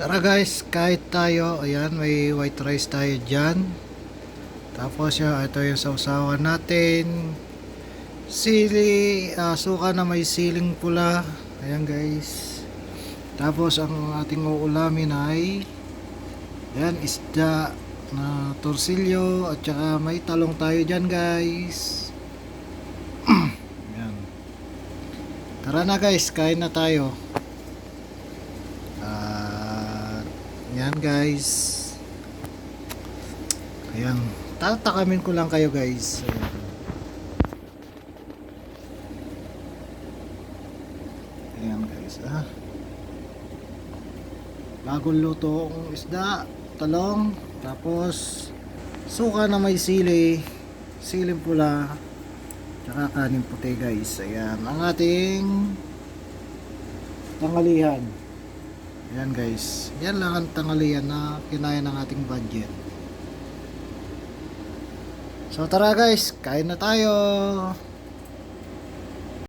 Tara guys, kahit tayo, ayan, may white rice tayo dyan. Tapos yun, ito yung sausawan natin. Sili, suka na may siling pula. Ayan guys. Tapos ang ating uulamin ay, ayan, isda na torsilyo. At saka may talong tayo dyan guys. Ayan. Tara na guys, kain na tayo. Yan guys. Ayan. Tatakamin ko lang kayo guys. Ayan guys. Bagong luto ang isda, talong, tapos suka na may sili, siling pula, tsaka kanin puti guys. Ayan ang ating tanghalian. Ayan guys, yan lang ang tanghalian na kinaya ng ating budget. So tara guys, kain na tayo.